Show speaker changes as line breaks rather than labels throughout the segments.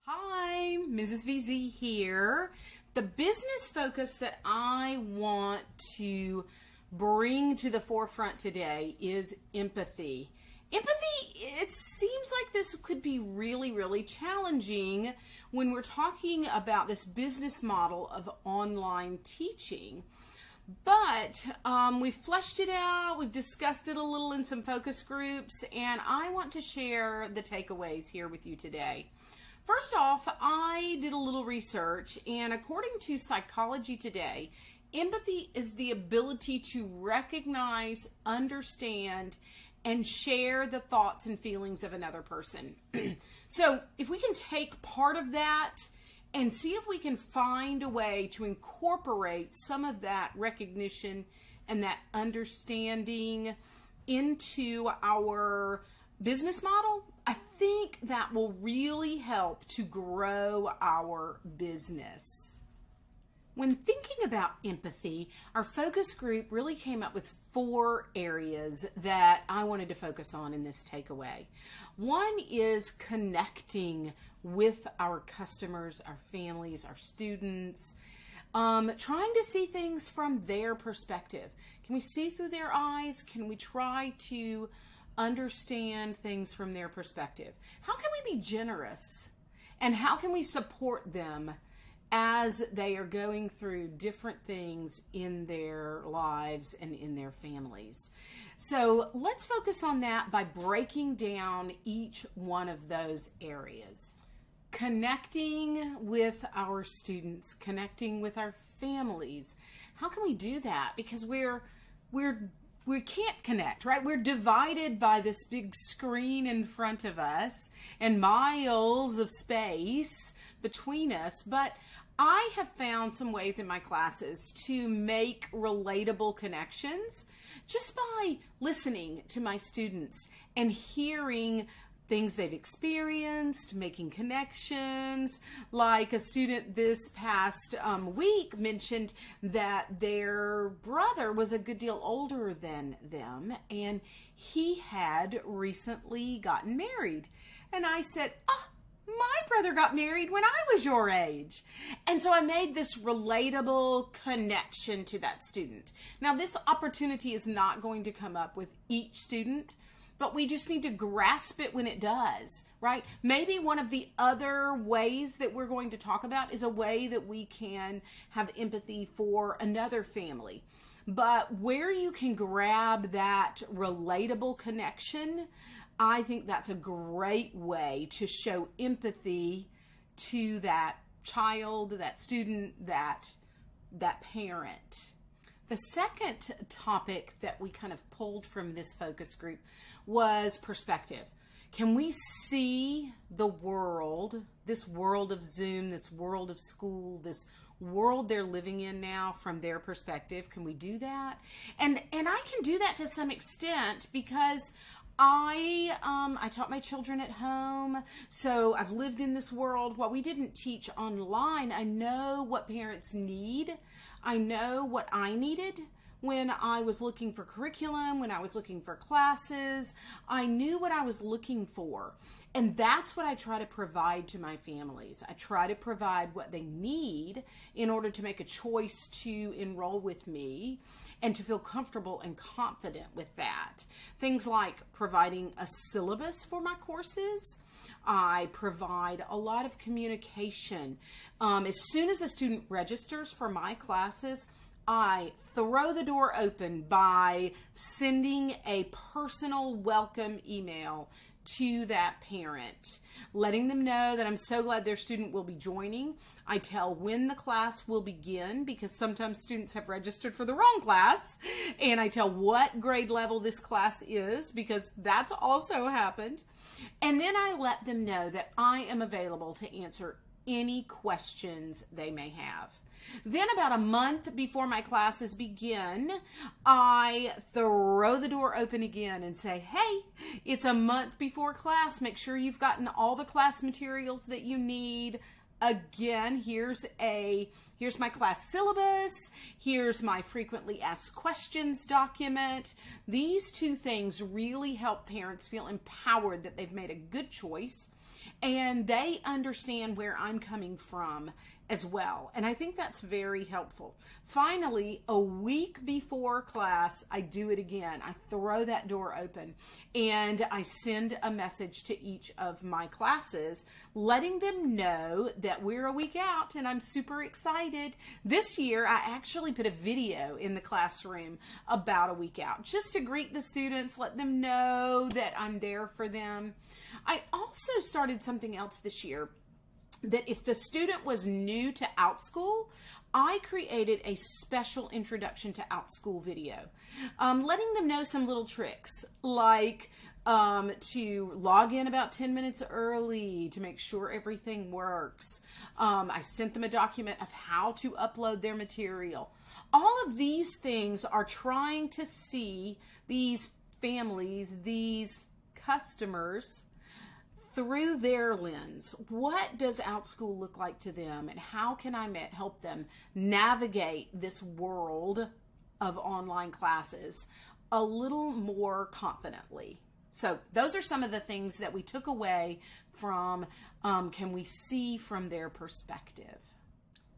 Hi, Mrs. VZ here. The business focus that I want to bring to the forefront today is empathy. Empathy, it seems like this could be really challenging when we're talking about this business model of online teaching. But we've fleshed it out, we've discussed it a little in some focus groups, and I want to share the takeaways here with you today. First off, I did a little research, and according to Psychology Today, empathy is the ability to recognize, understand, and share the thoughts and feelings of another person. So if we can take part of that and see if we can find a way to incorporate some of that recognition and that understanding into our business model, I think that will really help to grow our business. When thinking about empathy, our focus group really came up with 4 areas that I wanted to focus on in this takeaway. One is connecting with our customers, our families, our students, trying to see things from their perspective. Can we see through their eyes? Can we try to understand things from their perspective? How can we be generous? And how can we support them as they are going through different things in their lives and in their families? So let's focus on that by breaking down each one of those areas. Connecting with our students, connecting with our families. How can we do that? Because we can't connect, right? We're divided by this big screen in front of us and miles of space between us. But I have found some ways in my classes to make relatable connections just by listening to my students and hearing things they've experienced, making connections. Like a student this past week mentioned that their brother was a good deal older than them, and he had recently gotten married. And I said, my brother got married when I was your age. And so I made this relatable connection to that student. Now, this opportunity is not going to come up with each student, but we just need to grasp it when it does, right? Maybe one of the other ways that we're going to talk about is a way that we can have empathy for another family. But where you can grab that relatable connection, I think that's a great way to show empathy to that child, that student, that parent. The second topic that we kind of pulled from this focus group was perspective. Can we see the world, this world of Zoom, this world of school, this world they're living in now from their perspective? Can we do that? And I can do that to some extent because I taught my children at home, so I've lived in this world. While we didn't teach online, I know what parents need. I know what I needed when I was looking for curriculum, when I was looking for classes. I knew what I was looking for. And that's what I try to provide to my families. I try to provide what they need in order to make a choice to enroll with me and to feel comfortable and confident with that. Things like providing a syllabus for my courses. I provide a lot of communication. As soon as a student registers for my classes, I throw the door open by sending a personal welcome email to that parent, letting them know that I'm so glad their student will be joining. I tell when the class will begin because sometimes students have registered for the wrong class, and I tell what grade level this class is because that's also happened. And then I let them know that I am available to answer any questions they may have. Then about a month before my classes begin, I throw the door open again and say, hey, it's a month before class. Make sure you've gotten all the class materials that you need. Again, here's my class syllabus. Here's my frequently asked questions document. These 2 things really help parents feel empowered that they've made a good choice and they understand where I'm coming from as well. And I think that's very helpful. Finally, a week before class, I do it again. I throw that door open and I send a message to each of my classes, letting them know that we're a week out and I'm super excited. This year, I actually put a video in the classroom about a week out, just to greet the students, let them know that I'm there for them. I also started something else this year, that if the student was new to Outschool, I created a special introduction to Outschool video, letting them know some little tricks, like to log in about 10 minutes early to make sure everything works. I sent them a document of how to upload their material. All of these things are trying to see these families, these customers, through their lens. What does Outschool look like to them, and how can I help them navigate this world of online classes a little more confidently? So those are some of the things that we took away from can we see from their perspective.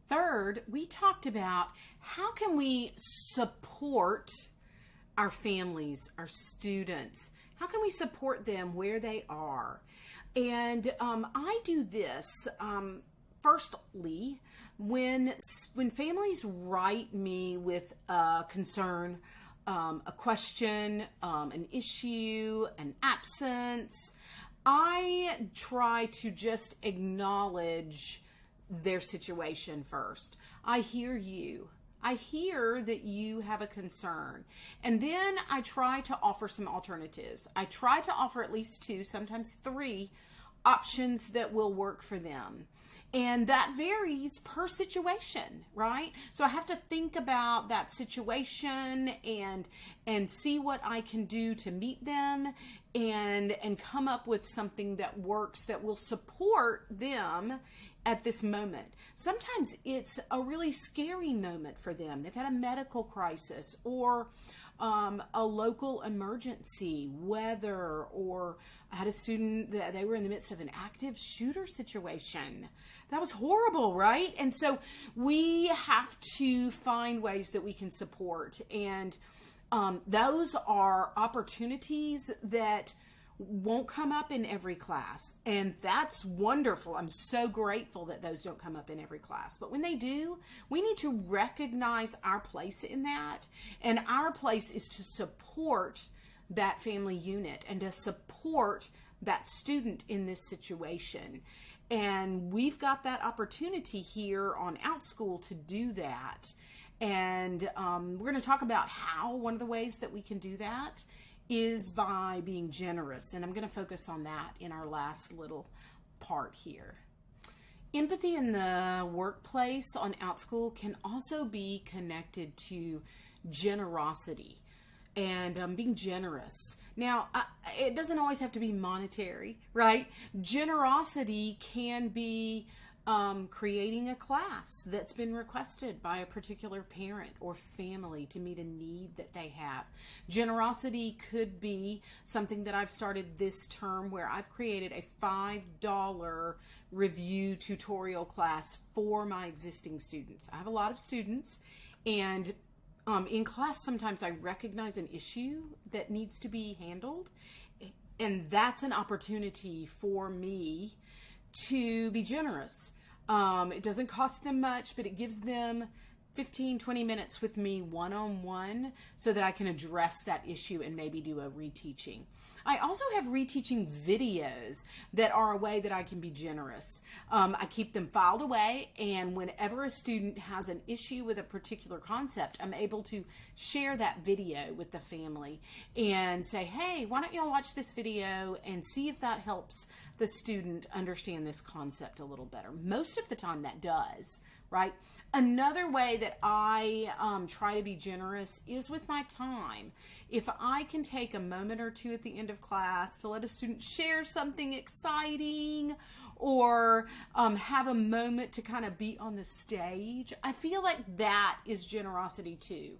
Third, we talked about how can we support our families, our students. How can we support them where they are? And I do this, firstly, when families write me with a concern, a question, an issue, an absence, I try to just acknowledge their situation first. I hear you. I hear that you have a concern. And then I try to offer some alternatives. I try to offer at least 2, sometimes 3 options that will work for them. And that varies per situation, right? So I have to think about that situation and see what I can do to meet them and come up with something that works that will support them at this moment. Sometimes it's a really scary moment for them. They've had a medical crisis or a local emergency, weather, or I had a student that they were in the midst of an active shooter situation. That was horrible, right? And so we have to find ways that we can support. And those are opportunities that won't come up in every class. And that's wonderful. I'm so grateful that those don't come up in every class. But when they do, we need to recognize our place in that. And our place is to support that family unit and to support that student in this situation. And we've got that opportunity here on Outschool to do that. And we're going to talk about how one of the ways that we can do that is by being generous. And I'm going to focus on that in our last little part here. Empathy in the workplace on Outschool can also be connected to generosity and being generous. Now, it doesn't always have to be monetary, right? Generosity can be creating a class that's been requested by a particular parent or family to meet a need that they have. Generosity could be something that I've started this term where I've created a $5 review tutorial class for my existing students. I have a lot of students, and in class sometimes I recognize an issue that needs to be handled, and that's an opportunity for me to be generous. It doesn't cost them much, but it gives them 15-20 minutes with me one-on-one so that I can address that issue and maybe do a reteaching. I also have reteaching videos that are a way that I can be generous. I keep them filed away, and whenever a student has an issue with a particular concept, I'm able to share that video with the family and say, hey, why don't y'all watch this video and see if that helps the student understand this concept a little better. Most of the time that does, right? Another way that I try to be generous is with my time. If I can take a moment or two at the end of class to let a student share something exciting or have a moment to kind of be on the stage, I feel like that is generosity too.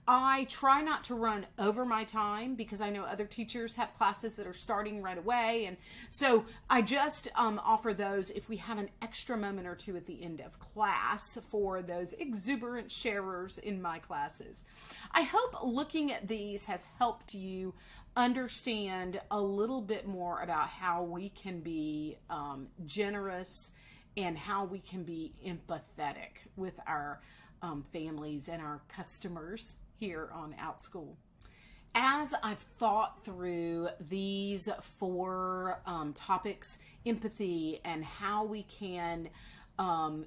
I try not to run over my time because I know other teachers have classes that are starting right away. And so I just offer those if we have an extra moment or two at the end of class for those exuberant sharers in my classes. I hope looking at these has helped you understand a little bit more about how we can be generous and how we can be empathetic with our families and our customers here on Outschool. As I've thought through these 4 topics, empathy and how we can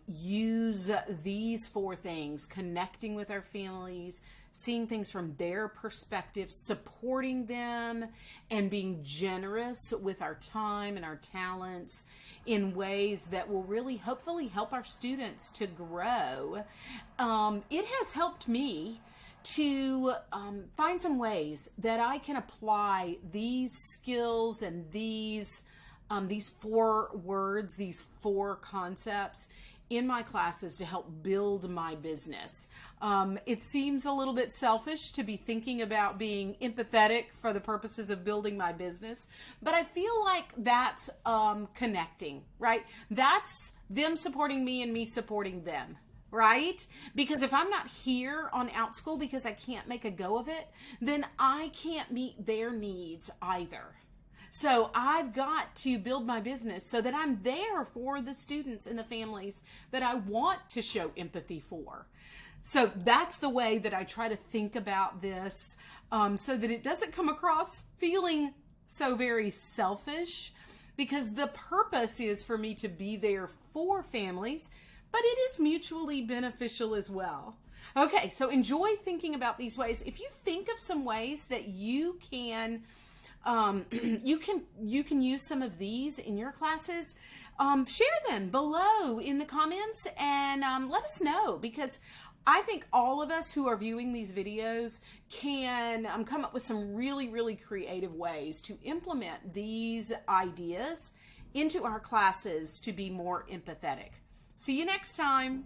use these 4 things, connecting with our families, seeing things from their perspective, supporting them, and being generous with our time and our talents in ways that will really hopefully help our students to grow. It has helped me to find some ways that I can apply these skills and these 4 words, these 4 concepts in my classes to help build my business. It seems a little bit selfish to be thinking about being empathetic for the purposes of building my business, but I feel like that's connecting, right? That's them supporting me and me supporting them, right? Because if I'm not here on Outschool because I can't make a go of it, then I can't meet their needs either. So I've got to build my business so that I'm there for the students and the families that I want to show empathy for. So that's the way that I try to think about this, so that it doesn't come across feeling so very selfish, because the purpose is for me to be there for families, but it is mutually beneficial as well. Okay, so enjoy thinking about these ways. If you think of some ways that you can you can use some of these in your classes, share them below in the comments and let us know, because I think all of us who are viewing these videos can come up with some really, really creative ways to implement these ideas into our classes to be more empathetic. See you next time.